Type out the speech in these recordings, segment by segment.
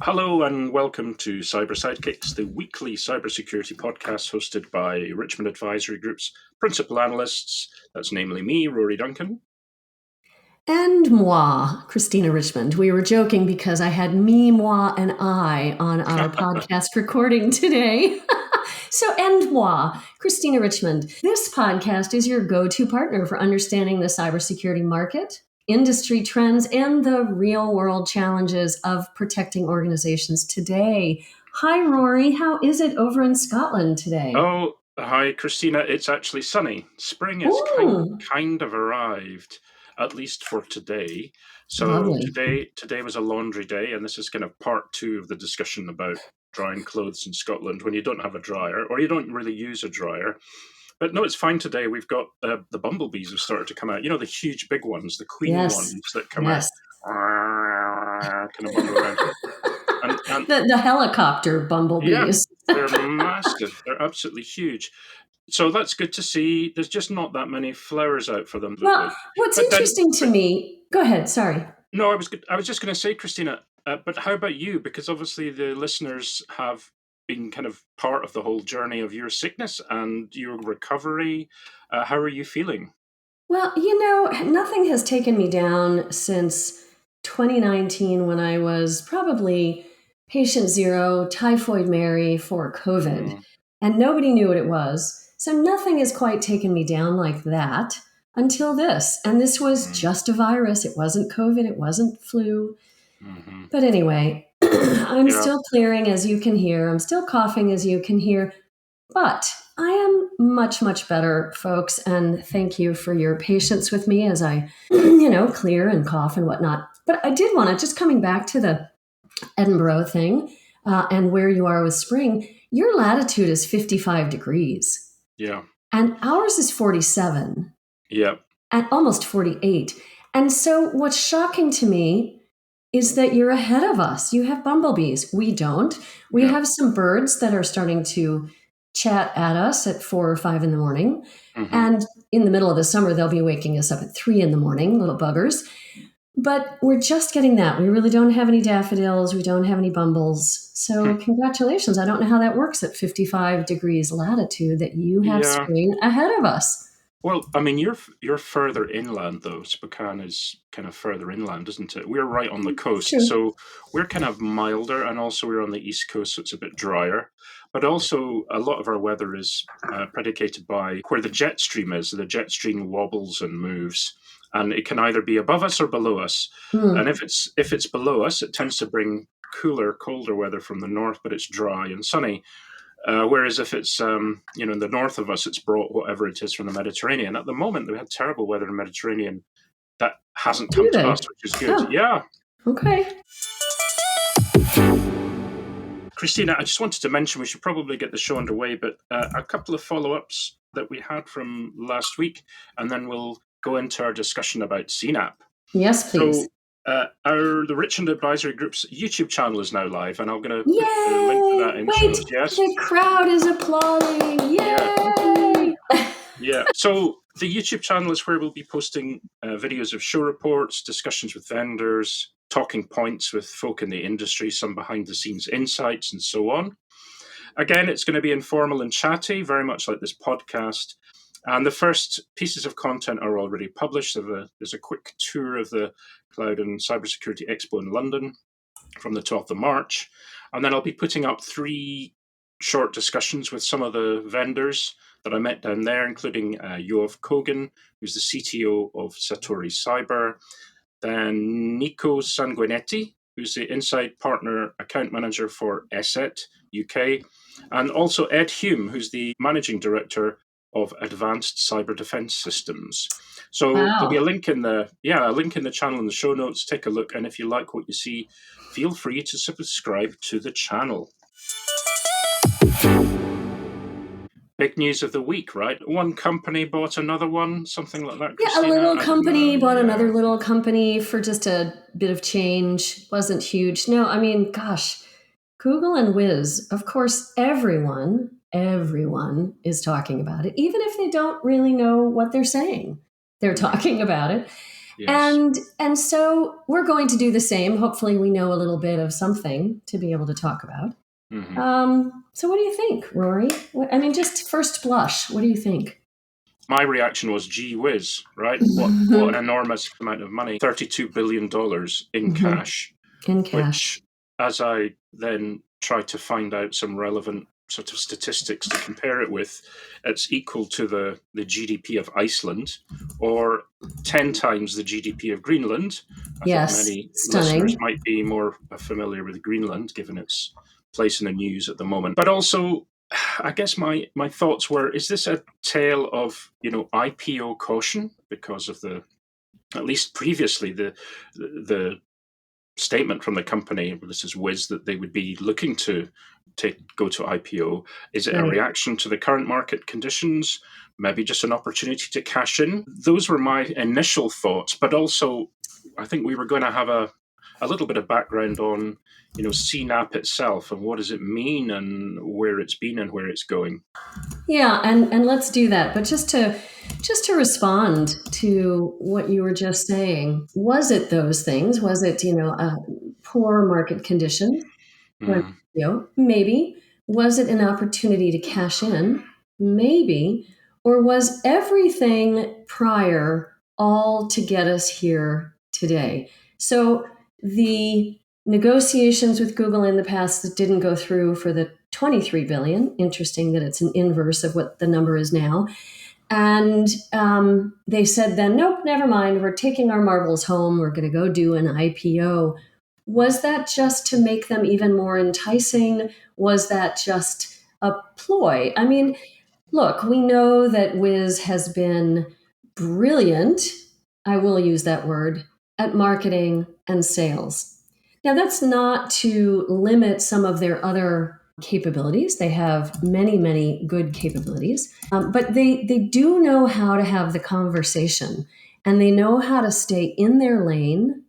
Hello and welcome to Cyber Sidekicks, the weekly cybersecurity podcast hosted by Richmond Advisory Group's principal analysts. That's namely me, Rory Duncan. And moi, Christina Richmond. We were joking because I had me, moi, and I on our podcast recording today. And moi, Christina Richmond. This podcast is your go-to partner for understanding the cybersecurity market, industry trends, and the real-world challenges of protecting organizations today. Hi, Rory. How is it over in Scotland today? Oh, hi, Christina. It's actually sunny. Spring has kind of arrived, at least for today. So Lovely. today was a laundry day, and this is kind of part two of the discussion about drying clothes in Scotland when you don't have a dryer, or you don't really use a dryer. But no, it's fine today. We've got the bumblebees have started to come out. You know, the huge big ones, the queen ones that come out, kind of bundle around. And the helicopter bumblebees. Yeah, they're massive. They're absolutely huge. So that's good to see. There's just not that many flowers out for them. Well, what's interesting to me... Go ahead, sorry. No, I was just going to say, Christina, but how about you? Because obviously the listeners have been kind of part of the whole journey of your sickness and your recovery. How are you feeling? Well, nothing has taken me down since 2019 when I was probably patient zero, typhoid Mary for COVID, and nobody knew what it was. So nothing has quite taken me down like that until this. And this was just a virus. It wasn't COVID. It wasn't flu. Mm-hmm. But anyway, I'm still clearing, as you can hear. I'm still coughing, as you can hear. But I am much, much better, folks. And thank you for your patience with me as I, clear and cough and whatnot. But I did want to, just coming back to the Edinburgh thing and where you are with spring, your latitude is 55 degrees. Yeah. And ours is 47. Yeah. And almost 48. And so what's shocking to me is that you're ahead of us. You have bumblebees. We don't. We have some birds that are starting to chat at us at 4 or 5 in the morning. Mm-hmm. And in the middle of the summer, they'll be waking us up at 3 in the morning, little buggers. But we're just getting that. We really don't have any daffodils. We don't have any bumbles. So congratulations. I don't know how that works at 55 degrees latitude that you have spring ahead of us. Well, I mean, you're further inland, though. Spokane is kind of further inland, isn't it? We're right on the coast, so we're kind of milder, and also we're on the east coast, so it's a bit drier. But also, a lot of our weather is predicated by where the jet stream is. The jet stream wobbles and moves, and it can either be above us or below us. And if it's below us, it tends to bring cooler, colder weather from the north, but it's dry and sunny. Whereas if it's, in the north of us, it's brought whatever it is from the Mediterranean. At the moment, we had terrible weather in the Mediterranean. That hasn't come to us, which is good. Oh. Yeah. Okay. Christina, I just wanted to mention, we should probably get the show underway, but a couple of follow-ups that we had from last week, and then we'll go into our discussion about CNAP. Yes, please. So, the Richmond Advisory Group's YouTube channel is now live, and I'm going to put the link to that in shows. Yes, the crowd is applauding. Yay! Yeah. So the YouTube channel is where we'll be posting videos of show reports, discussions with vendors, talking points with folk in the industry, some behind-the-scenes insights, and so on. Again, it's going to be informal and chatty, very much like this podcast. And the first pieces of content are already published. There's a quick tour of the Cloud and Cybersecurity Expo in London from the 12th of March. And then I'll be putting up 3 short discussions with some of the vendors that I met down there, including Yoav Cogen, who's the CTO of Satori Cyber, then Nico Sanguinetti, who's the Inside Partner Account Manager for ESET UK, and also Ed Hume, who's the Managing Director of Advanced Cyber Defense Systems. So there'll be a link in the channel in the show notes. Take a look, and if you like what you see, feel free to subscribe to the channel. Big news of the week, right? One company bought another one, something like that. Christina? Yeah, a little company bought another little company for just a bit of change. Wasn't huge. No, I mean, gosh, Google and Wiz, of course, everyone is talking about it, even if they don't really know what they're saying. they're talking about it. Yes. And so we're going to do the same. Hopefully we know a little bit of something to be able to talk about. So what do you think, Rory? I mean, just first blush, what do you think? My reaction was, gee whiz, right? What an enormous amount of money. $32 billion in cash, In cash. which, as I then tried to find out some relevant sort of statistics to compare it with, it's equal to the GDP of Iceland, or 10 times the GDP of Greenland. I think many listeners might be more familiar with Greenland, given its place in the news at the moment. But also, I guess my thoughts were, is this a tale of, IPO caution because of at least previously, the statement from the company, this is Wiz, that they would be looking to go to IPO. Is it a reaction to the current market conditions? Maybe just an opportunity to cash in? Those were my initial thoughts, but also I think we were going to have a little bit of background on, CNAP itself and what does it mean and where it's been and where it's going. Yeah, and let's do that. But just to respond to what you were just saying, was it those things? Was it, poor market conditions? Maybe. Was it an opportunity to cash in? Maybe. Or was everything prior all to get us here today? So the negotiations with Google in the past that didn't go through for the 23 billion, interesting that it's an inverse of what the number is now. And they said then, nope, never mind. We're taking our marbles home. We're going to go do an IPO. Was that just to make them even more enticing? Was that just a ploy? I mean, look, we know that Wiz has been brilliant, I will use that word, at marketing and sales. Now, that's not to limit some of their other capabilities. They have many, many good capabilities, but they do know how to have the conversation, and they know how to stay in their lane,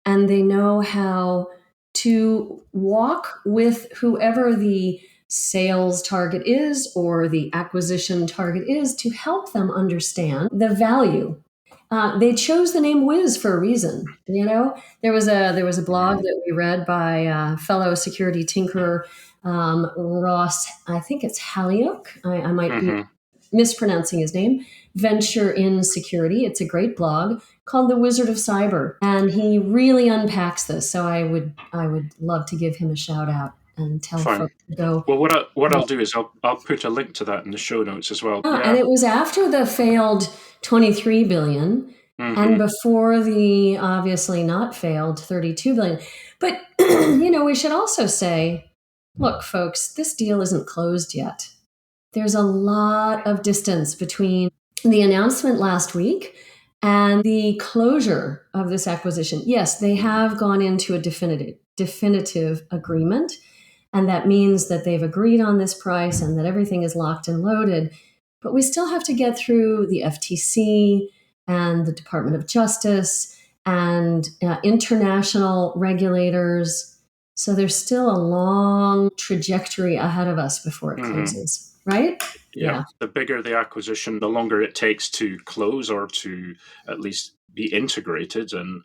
and they know how to walk with whoever the sales target is or the acquisition target is to help them understand the value. They chose the name Wiz for a reason. There was a blog that we read by fellow security tinkerer Ross. I think it's Haliuk. I might be mispronouncing his name. Venture in Security. It's a great blog called The Wizard of Cyber, and he really unpacks this. So I would love to give him a shout out and tell folks to go. Well, what I'll do is I'll put a link to that in the show notes as well. And it was after the failed 23 billion and before the obviously not failed 32 billion. But we should also say, look, folks, this deal isn't closed yet. There's a lot of distance between the announcement last week and the closure of this acquisition. Yes, they have gone into a definitive agreement, and that means that they've agreed on this price and that everything is locked and loaded. But we still have to get through the FTC and the Department of Justice and international regulators. So there's still a long trajectory ahead of us before it closes, right? Yeah. The bigger the acquisition, the longer it takes to close or to at least be integrated. And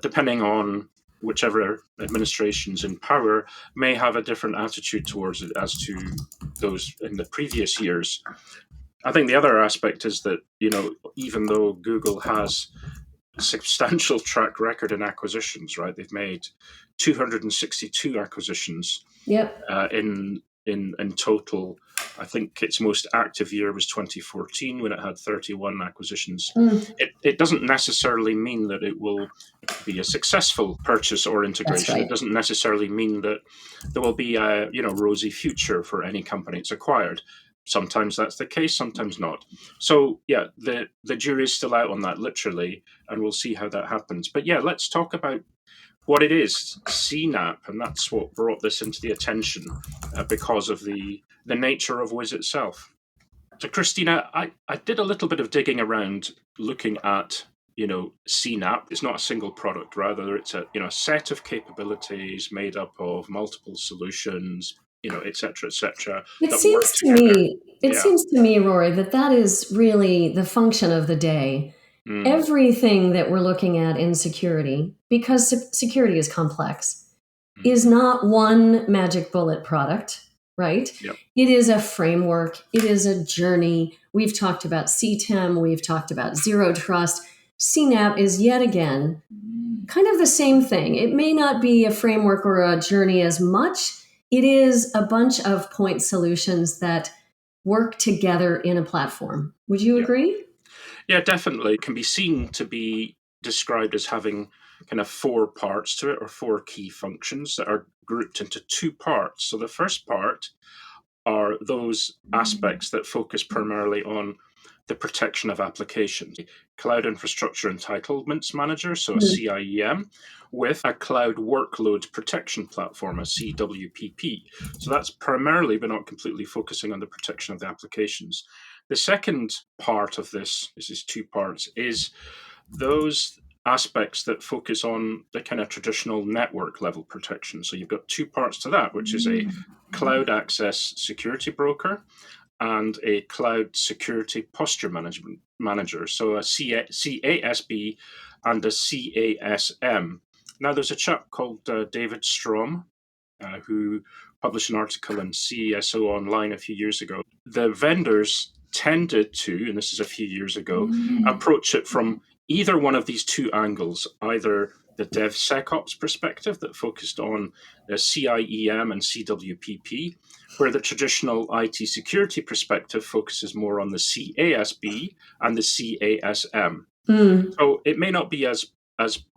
depending on whichever administration's in power, may have a different attitude towards it as to those in the previous years. I think the other aspect is that, even though Google has a substantial track record in acquisitions, right? They've made 262 acquisitions in total. I think its most active year was 2014 when it had 31 acquisitions. It doesn't necessarily mean that it will be a successful purchase or integration. It doesn't necessarily mean that there will be a rosy future for any company it's acquired. Sometimes that's the case, sometimes not. So yeah, the jury is still out on that, literally, and we'll see how that happens. But yeah, let's talk about what it is, CNAP, and that's what brought this into the attention because of the nature of Wiz itself. So Christina, I did a little bit of digging around looking at CNAP. It's not a single product, rather it's a set of capabilities made up of multiple solutions, et cetera, et cetera. It seems to me, Rory, that is really the function of the day. Everything that we're looking at in security, because security is complex, is not one magic bullet product, right? Yep. It is a framework. It is a journey. We've talked about CTEM. We've talked about zero trust. CNAP is yet again kind of the same thing. It may not be a framework or a journey as much. It is a bunch of point solutions that work together in a platform. Would you agree? Yeah, definitely. It can be seen to be described as having kind of 4 parts to it, or 4 key functions that are grouped into 2 parts. So the first part are those aspects that focus primarily on the protection of applications. Cloud Infrastructure Entitlements Manager, so a CIEM, with a Cloud Workload Protection Platform, a CWPP. So that's primarily, but not completely, focusing on the protection of the applications. The second part of this is 2 parts, is those aspects that focus on the kind of traditional network level protection. So you've got 2 parts to that, which is a cloud access security broker and a cloud security posture management manager. So a CASB and a CASM. Now, there's a chap called David Strom who published an article in CSO Online a few years ago. The vendors tended to, and this is a few years ago, approach it from either one of these 2 angles, either the DevSecOps perspective that focused on the CIEM and CWPP, where the traditional IT security perspective focuses more on the CASB and the CASM. So it may not be as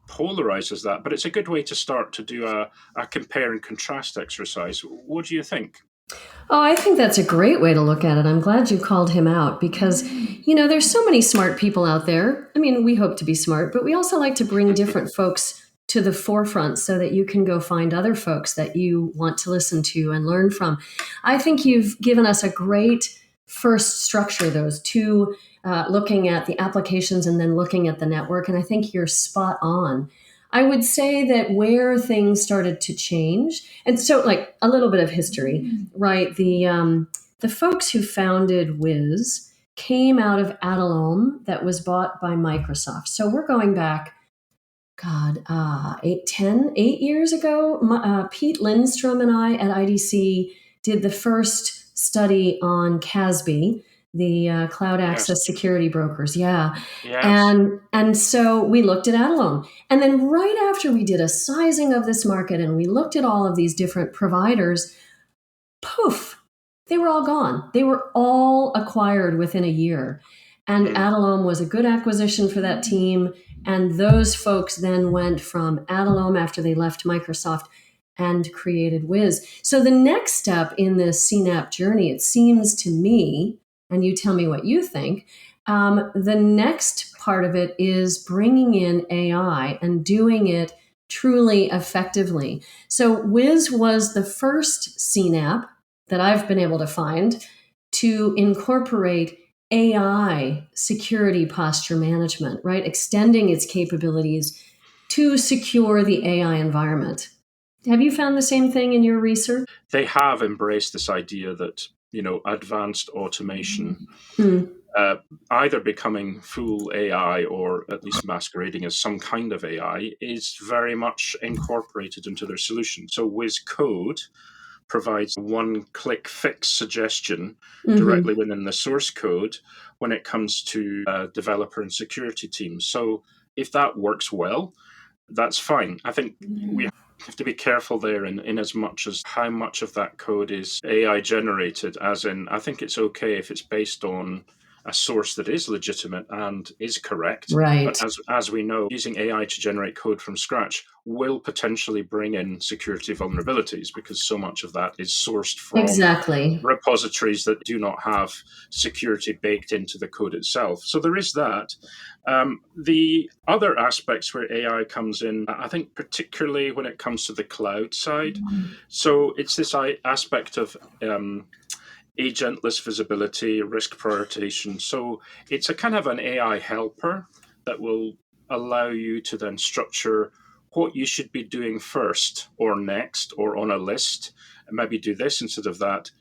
polarized as that, but it's a good way to start to do a compare and contrast exercise. What do you think? Oh, I think that's a great way to look at it. I'm glad you called him out because, there's so many smart people out there. I mean, we hope to be smart, but we also like to bring different folks to the forefront so that you can go find other folks that you want to listen to and learn from. I think you've given us a great first structure, those 2, looking at the applications and then looking at the network. And I think you're spot on. I would say that where things started to change, and so like a little bit of history, right? The folks who founded Wiz came out of Adalom that was bought by Microsoft. So we're going back, God, 8 years ago. Pete Lindstrom and I at IDC did the first study on CASB, the cloud access security brokers. Yeah. Yes. And so we looked at Adalom. And then right after we did a sizing of this market and we looked at all of these different providers, poof, they were all gone. They were all acquired within a year. And Adalom was a good acquisition for that team. And those folks then went from Adalom after they left Microsoft and created Wiz. So the next step in this CNAP journey, it seems to me, and you tell me what you think, the next part of it is bringing in AI and doing it truly effectively. So Wiz was the first CNAP that I've been able to find to incorporate AI security posture management, right? Extending its capabilities to secure the AI environment. Have you found the same thing in your research? They have embraced this idea that, advanced automation, either becoming full AI or at least masquerading as some kind of AI, is very much incorporated into their solution. So Wiz Code provides one-click fix suggestion directly within the source code when it comes to developer and security teams. So if that works well, that's fine. I think we have to be careful there in as much as how much of that code is AI generated, as in, I think it's okay if it's based on a source that is legitimate and is correct. Right. But as we know, using AI to generate code from scratch will potentially bring in security vulnerabilities because so much of that is sourced from repositories that do not have security baked into the code itself. So there is that. The other aspects where AI comes in, I think particularly when it comes to the cloud side. So it's this aspect of agentless visibility, risk prioritization. So it's a kind of an AI helper that will allow you to then structure what you should be doing first or next or on a list, and maybe do this instead of that.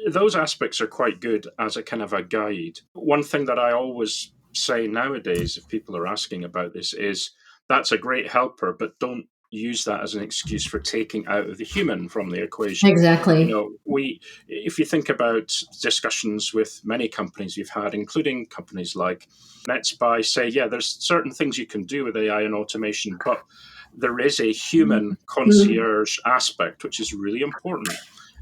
Those aspects are quite good as a kind of a guide. One thing that I always say nowadays, if people are asking about this, is that's a great helper, but don't use that as an excuse for taking out of the human from the equation. Exactly. If you think about discussions with many companies we've had, including companies like NetSpy, say, yeah, there's certain things you can do with AI and automation, but there is a human concierge aspect, which is really important.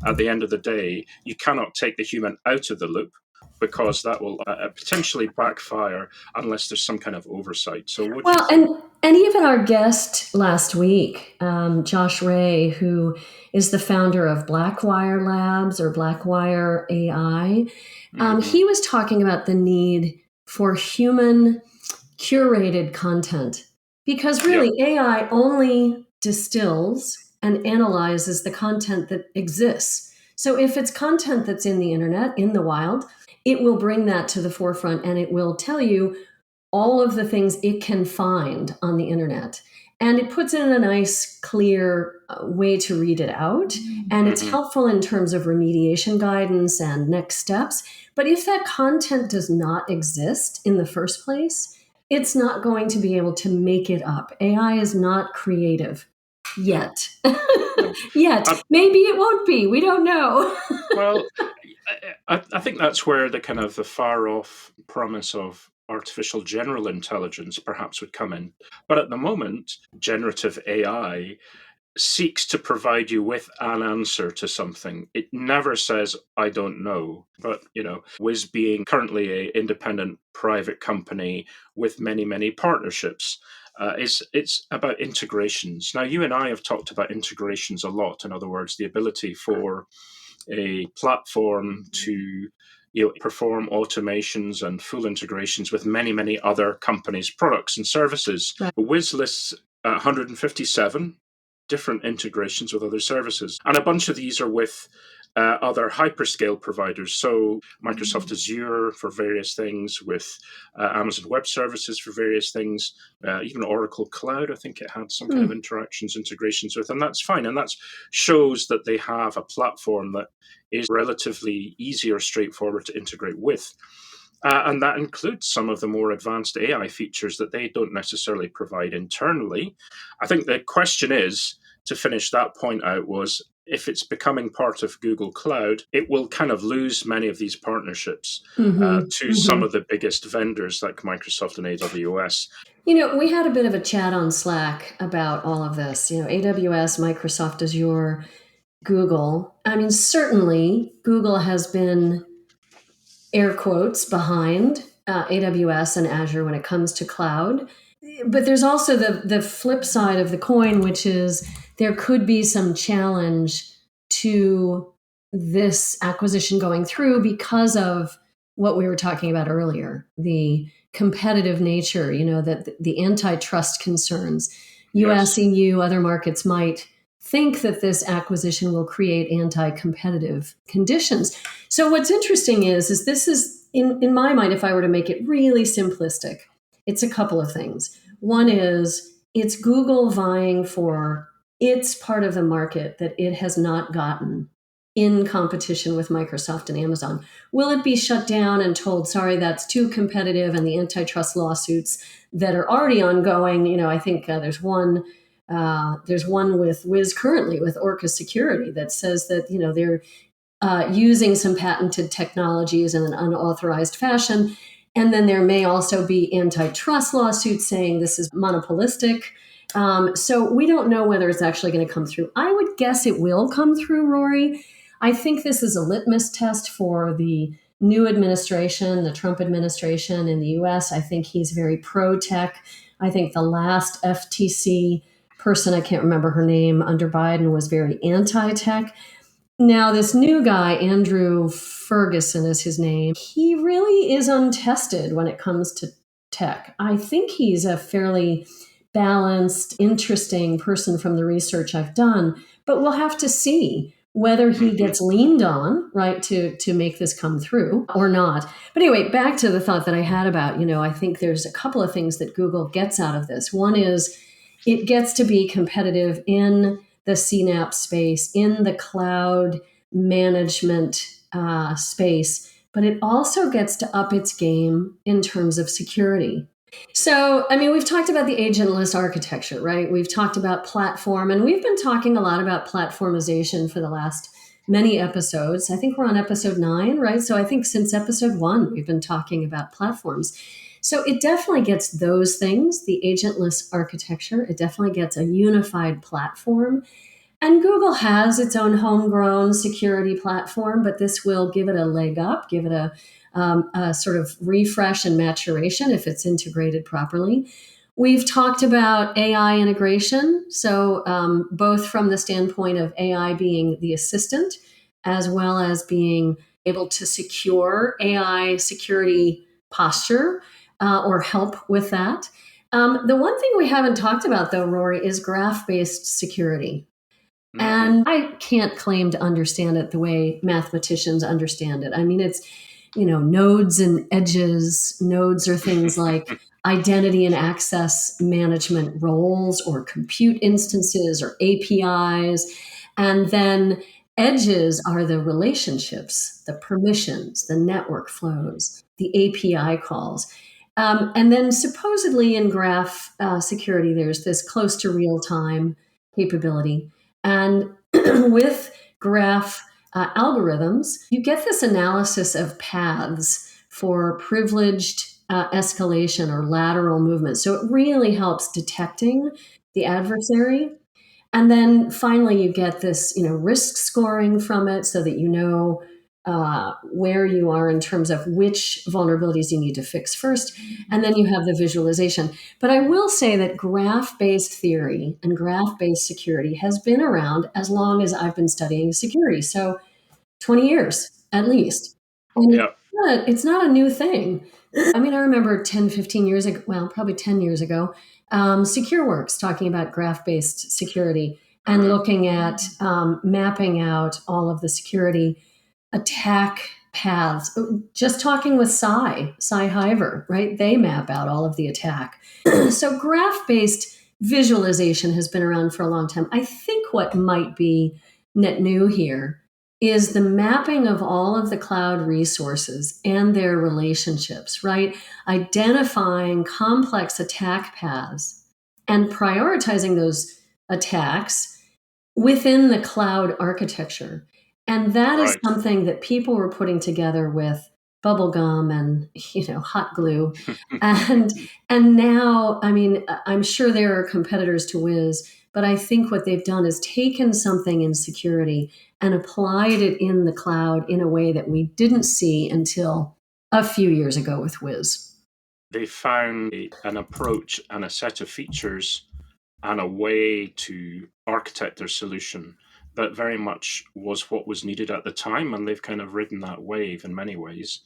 At the end of the day, you cannot take the human out of the loop, because that will potentially backfire unless there's some kind of oversight. So what do you think? And even our guest last week, Josh Ray, who is the founder of Blackwire Labs or Blackwire AI, he was talking about the need for human curated content, because really AI only distills and analyzes the content that exists. So if it's content that's in the internet, in the wild, it will bring that to the forefront and it will tell you all of the things it can find on the internet. And it puts it in a nice, clear way to read it out. And it's helpful in terms of remediation guidance and next steps. But if that content does not exist in the first place, it's not going to be able to make it up. AI is not creative yet. No. Yet. Maybe it won't be. We don't know. Well, I think that's where the kind of the far off promise of artificial general intelligence perhaps would come in. But at the moment, generative AI seeks to provide you with an answer to something. It never says, I don't know. But, Wiz being currently an independent private company with many, many partnerships, it's about integrations. Now, you and I have talked about integrations a lot. In other words, the ability for a platform to perform automations and full integrations with many, many other companies' products and services. Right. Wiz lists 157 different integrations with other services, and a bunch of these are with other hyperscale providers. So Microsoft Azure for various things, with Amazon Web Services for various things, even Oracle Cloud, I think it had some kind of integrations with, and that's fine. And that shows that they have a platform that is relatively easy or straightforward to integrate with. And that includes some of the more advanced AI features that they don't necessarily provide internally. I think the question is, to finish that point out, was if it's becoming part of Google Cloud, it will kind of lose many of these partnerships to some of the biggest vendors like Microsoft and AWS. We had a bit of a chat on Slack about all of this. AWS, Microsoft Azure, Google. I mean, certainly Google has been air quotes behind AWS and Azure when it comes to cloud. But there's also the flip side of the coin, which is there could be some challenge to this acquisition going through because of what we were talking about earlier, the competitive nature, that the antitrust concerns. US, EU, other markets might think that this acquisition will create anti-competitive conditions. So what's interesting is this is, in my mind, if I were to make it really simplistic, it's a couple of things. One is it's Google vying for its part of the market that it has not gotten in competition with Microsoft and Amazon. Will it be shut down and told, sorry, that's too competitive, and the antitrust lawsuits that are already ongoing? I think there's one with Wiz currently with Orca Security that says that they're using some patented technologies in an unauthorized fashion. And then there may also be antitrust lawsuits saying this is monopolistic. So we don't know whether it's actually going to come through. I would guess it will come through, Rory. I think this is a litmus test for the new administration, the Trump administration in the US. I think he's very pro-tech. I think the last FTC person, I can't remember her name, under Biden was very anti-tech. Now, this new guy, Andrew Ferguson is his name, he really is untested when it comes to tech. I think he's a fairly balanced, interesting person from the research I've done, but we'll have to see whether he gets leaned on, right, to make this come through or not. But anyway, back to the thought that I had about, I think there's a couple of things that Google gets out of this. One is it gets to be competitive in the CNAP space, in the cloud management space. but it also gets to up its game in terms of security. So, I mean, we've talked about the agentless architecture, right? We've talked about platform, and we've been talking a lot about platformization for the last many episodes. I think we're on episode 9, right? So I think since episode 1, we've been talking about platforms. So it definitely gets those things, the agentless architecture. It definitely gets a unified platform. And Google has its own homegrown security platform, but this will give it a leg up, give it a sort of refresh and maturation if it's integrated properly. We've talked about AI integration, so both from the standpoint of AI being the assistant, as well as being able to secure AI security posture or help with that. The one thing we haven't talked about, though, Rory, is graph-based security. And I can't claim to understand it the way mathematicians understand it. I mean, it's, nodes and edges. Nodes are things like identity and access management roles or compute instances or APIs. And then edges are the relationships, the permissions, the network flows, the API calls. And then supposedly in graph security, there's this close to real time capability. And with graph algorithms, you get this analysis of paths for privileged escalation or lateral movement. So it really helps detecting the adversary. And then finally, you get this, risk scoring from it so that you know where you are in terms of which vulnerabilities you need to fix first. And then you have the visualization. But I will say that graph-based theory and graph-based security has been around as long as I've been studying security. So 20 years at least. And it's not a new thing. I mean, I remember 10, 15 years ago, well, probably 10 years ago, SecureWorks talking about graph-based security and looking at mapping out all of the security attack paths. Just talking with Sci-Hiver, right? They map out all of the attack. So graph-based visualization has been around for a long time. I think what might be net new here is the mapping of all of the cloud resources and their relationships, right? Identifying complex attack paths and prioritizing those attacks within the cloud architecture. And that is something that people were putting together with bubblegum and, hot glue. and now, I mean, I'm sure there are competitors to Wiz, but I think what they've done is taken something in security and applied it in the cloud in a way that we didn't see until a few years ago with Wiz. They found an approach and a set of features and a way to architect their solution that very much was what was needed at the time, and they've kind of ridden that wave in many ways.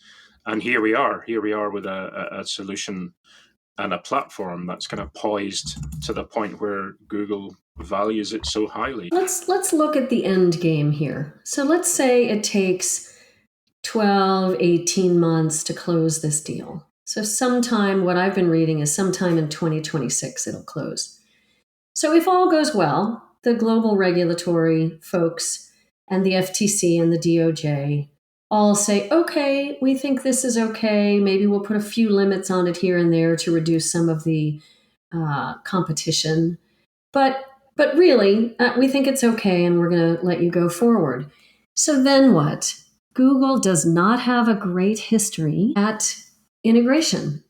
And here we are with a solution and a platform that's kind of poised to the point where Google values it so highly. Let's look at the end game here. So let's say it takes 12, 18 months to close this deal. So sometime, what I've been reading is sometime in 2026 it'll close. So if all goes well, the global regulatory folks and the FTC and the DOJ all say, okay, we think this is okay. Maybe we'll put a few limits on it here and there to reduce some of the competition. But really, we think it's okay and we're going to let you go forward. So then what? Google does not have a great history at integration,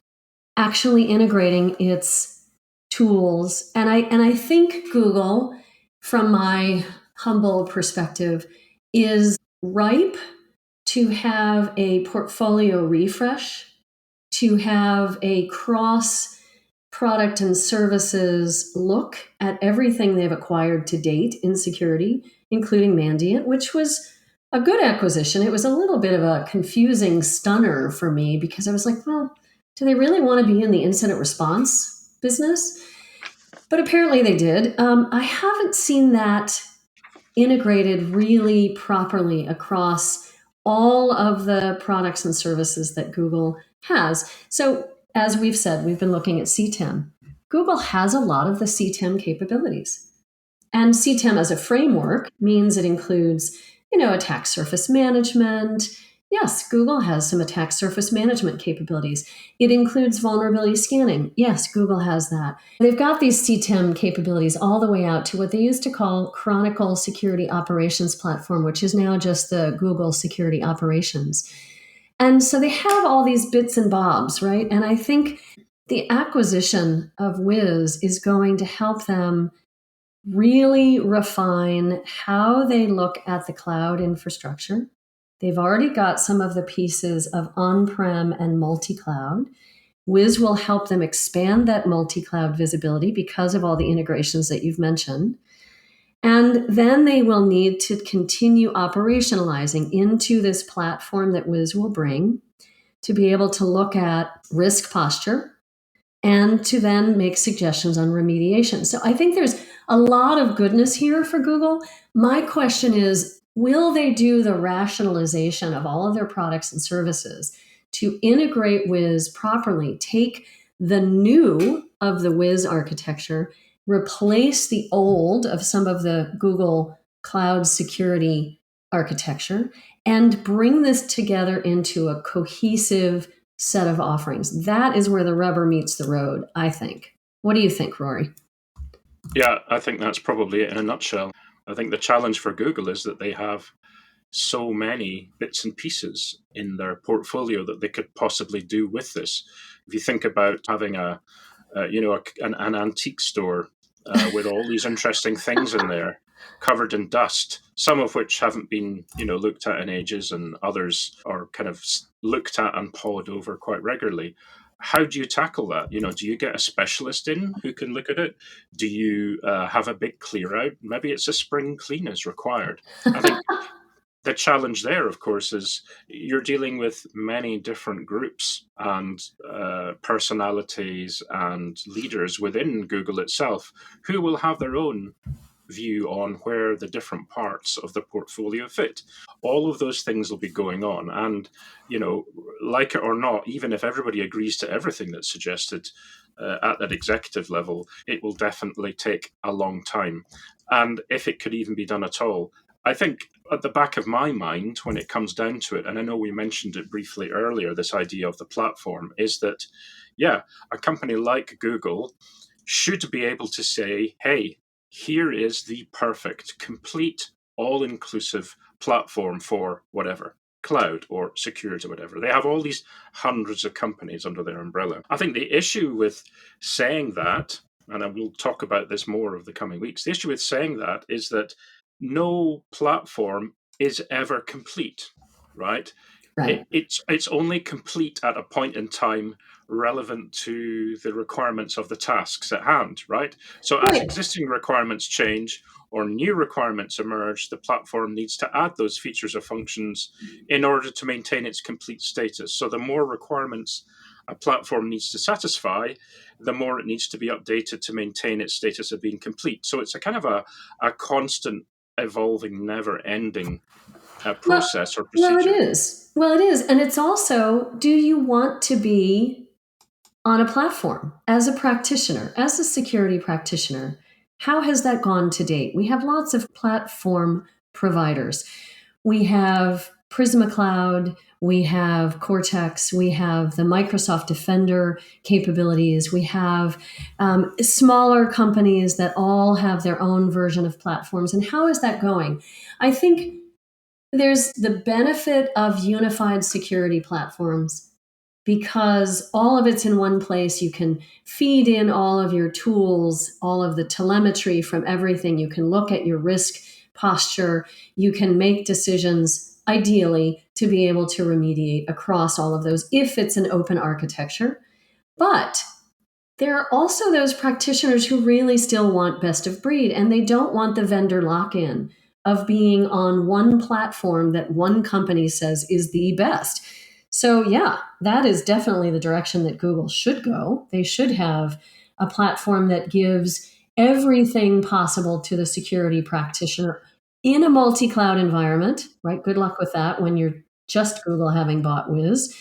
actually integrating its tools. And I think Google, from my humble perspective, is ripe to have a portfolio refresh, to have a cross product and services look at everything they've acquired to date in security, including Mandiant, which was a good acquisition. It was a little bit of a confusing stunner for me because I was like, well, do they really want to be in the incident response business? But apparently they did. I haven't seen that integrated really properly across all of the products and services that Google has. So as we've said, we've been looking at CTEM. Google has a lot of the CTEM capabilities. And CTEM as a framework means it includes, attack surface management, Yes, Google has some attack surface management capabilities. It includes vulnerability scanning. Yes, Google has that. They've got these CTEM capabilities all the way out to what they used to call Chronicle Security Operations Platform, which is now just the Google Security Operations. And so they have all these bits and bobs, right? And I think the acquisition of Wiz is going to help them really refine how they look at the cloud infrastructure. They've already got some of the pieces of on-prem and multi-cloud. Wiz will help them expand that multi-cloud visibility because of all the integrations that you've mentioned. And then they will need to continue operationalizing into this platform that Wiz will bring to be able to look at risk posture and to then make suggestions on remediation. So I think there's a lot of goodness here for Google. My question is, will they do the rationalization of all of their products and services to integrate Wiz properly, take the new of the Wiz architecture, replace the old of some of the Google Cloud security architecture, and bring this together into a cohesive set of offerings? That is where the rubber meets the road, I think. What do you think, Rory? Yeah, I think that's probably it in a nutshell. I think the challenge for Google is that they have so many bits and pieces in their portfolio that they could possibly do with this. If you think about having an antique store with all these interesting things in there, covered in dust, some of which haven't been looked at in ages, and others are kind of looked at and pawed over quite regularly. How do you tackle that? Do you get a specialist in who can look at it? Do you have a big clear out? Maybe it's a spring clean is required. I think the challenge there, of course, is you're dealing with many different groups and personalities and leaders within Google itself who will have their own view on where the different parts of the portfolio fit. All of those things will be going on. And, like it or not, even if everybody agrees to everything that's suggested at that executive level, it will definitely take a long time. And if it could even be done at all, I think at the back of my mind, when it comes down to it, and I know we mentioned it briefly earlier, this idea of the platform, is that, a company like Google should be able to say, hey, here is the perfect, complete, all-inclusive platform for whatever, cloud or security, whatever. They have all these hundreds of companies under their umbrella. I think the issue with saying that, and I will talk about this more over the coming weeks, the issue with saying that is that no platform is ever complete, right? Right. It's only complete at a point in time relevant to the requirements of the tasks at hand, right? So as Right. existing requirements change or new requirements emerge, the platform needs to add those features or functions in order to maintain its complete status. So the more requirements a platform needs to satisfy, the more it needs to be updated to maintain its status of being complete. So it's a kind of a constant evolving, never-ending Well, process or well, it procedure. is. Well, it is. And it's also, do you want to be on a platform as a practitioner, as a security practitioner? How has that gone to date? We have lots of platform providers. We have Prisma Cloud, we have Cortex, we have the Microsoft Defender capabilities, we have smaller companies that all have their own version of platforms. And how is that going? I think there's the benefit of unified security platforms because all of it's in one place. You can feed in all of your tools, all of the telemetry from everything. You can look at your risk posture. You can make decisions, ideally, to be able to remediate across all of those if it's an open architecture. But there are also those practitioners who really still want best of breed, and they don't want the vendor lock-in of being on one platform that one company says is the best. So yeah, that is definitely the direction that Google should go. They should have a platform that gives everything possible to the security practitioner in a multi-cloud environment, right? Good luck with that when you're just Google having bought Wiz.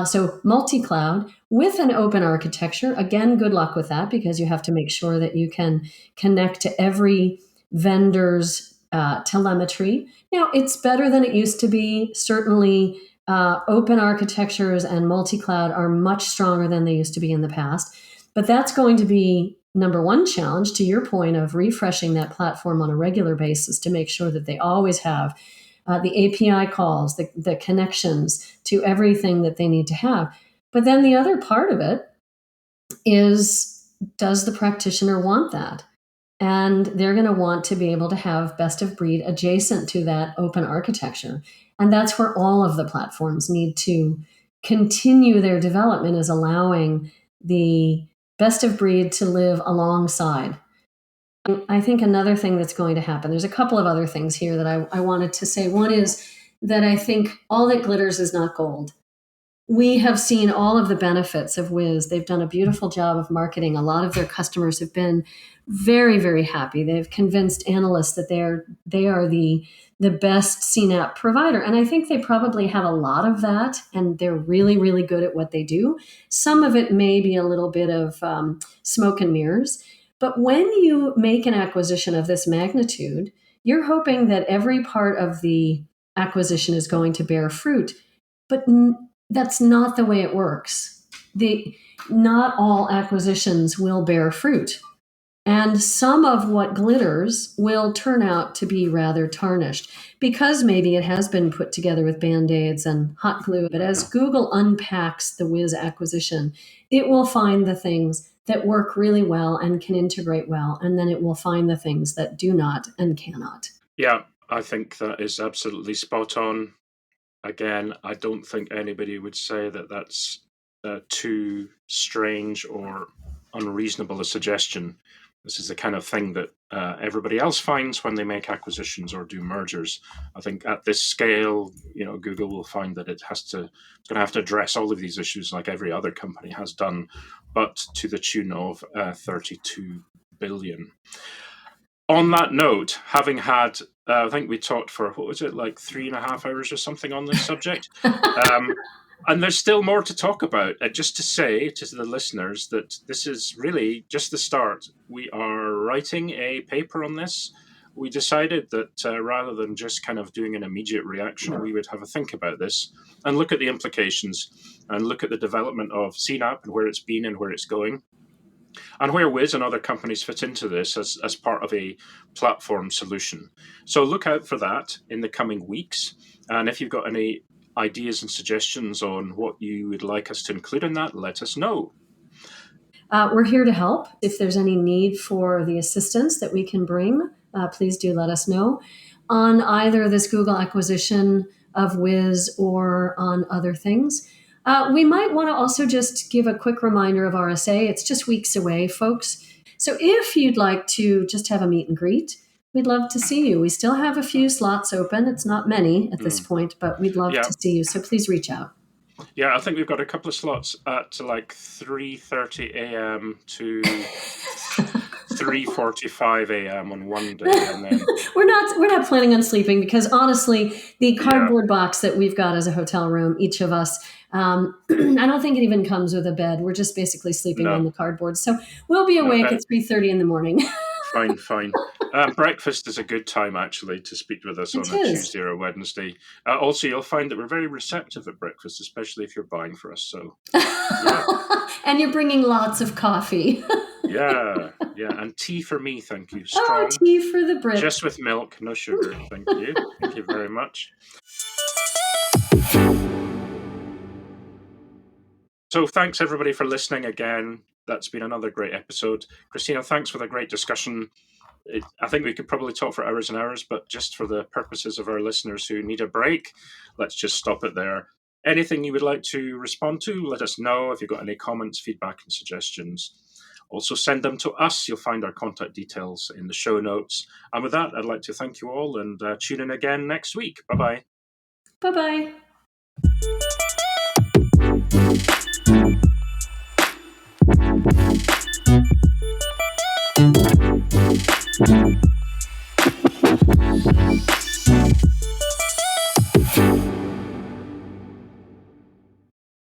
So multi-cloud with an open architecture. Again, good luck with that because you have to make sure that you can connect to every vendor's telemetry. Now, it's better than it used to be. Certainly, Open architectures and multi-cloud are much stronger than they used to be in the past. But that's going to be number one challenge, to your point of refreshing that platform on a regular basis to make sure that they always have the API calls, the connections to everything that they need to have. But then the other part of it is, does the practitioner want that? And they're going to want to be able to have best of breed adjacent to that open architecture. And that's where all of the platforms need to continue their development, is allowing the best of breed to live alongside. I think another thing that's going to happen, there's a couple of other things here that I wanted to say. One is that I think all that glitters is not gold. We have seen all of the benefits of Wiz. They've done a beautiful job of marketing. A lot of their customers have been very, very happy. They've convinced analysts that they are the best CNAP provider. And I think they probably have a lot of that, and they're really, really good at what they do. Some of it may be a little bit of smoke and mirrors. But when you make an acquisition of this magnitude, you're hoping that every part of the acquisition is going to bear fruit. But that's not the way it works. Not all acquisitions will bear fruit. And some of what glitters will turn out to be rather tarnished, because maybe it has been put together with Band-Aids and hot glue. But as Google unpacks the Wiz acquisition, it will find the things that work really well and can integrate well, and then it will find the things that do not and cannot. Yeah, I think that is absolutely spot on. Again, I don't think anybody would say that that's too strange or unreasonable a suggestion. This is the kind of thing that everybody else finds when they make acquisitions or do mergers. I think at this scale, Google will find that it's going to have to address all of these issues like every other company has done, but to the tune of 32 billion. On that note, having had, I think we talked for, what was it, like 3.5 hours or something on this subject? And there's still more to talk about. Just to say to the listeners that this is really just the start. We are writing a paper on this. We decided that rather than just kind of doing an immediate reaction, we would have a think about this and look at the implications and look at the development of CNAP and where it's been and where it's going, and where Wiz and other companies fit into this as part of a platform solution. So look out for that in the coming weeks. And if you've got any ideas and suggestions on what you would like us to include in that, let us know. We're here to help. If there's any need for the assistance that we can bring, please do let us know on either this Google acquisition of Wiz or on other things. We might want to also just give a quick reminder of RSA. It's just weeks away, folks. So if you'd like to just have a meet and greet, we'd love to see you. We still have a few slots open. It's not many at this point, but we'd love to see you. So please reach out. Yeah, I think we've got a couple of slots at like 3:30 a.m. to 3:45 a.m. on one day, and then we're not planning on sleeping, because honestly, the cardboard box that we've got as a hotel room, each of us, I don't think it even comes with a bed. We're just basically sleeping on the cardboard. So we'll be awake at 3:30 in the morning. Fine. Breakfast is a good time, actually, to speak with us on a Tuesday or a Wednesday. Also, you'll find that we're very receptive at breakfast, especially if you're buying for us. So, and you're bringing lots of coffee. Yeah, and tea for me, thank you. Strong. Tea for the Brit. Just with milk, no sugar, thank you. Thank you very much. So thanks, everybody, for listening again. That's been another great episode. Christina, thanks for the great discussion. I think we could probably talk for hours and hours, but just for the purposes of our listeners who need a break, let's just stop it there. Anything you would like to respond to, let us know. If you've got any comments, feedback, and suggestions, also send them to us. You'll find our contact details in the show notes. And with that, I'd like to thank you all and tune in again next week. Bye-bye. Bye-bye.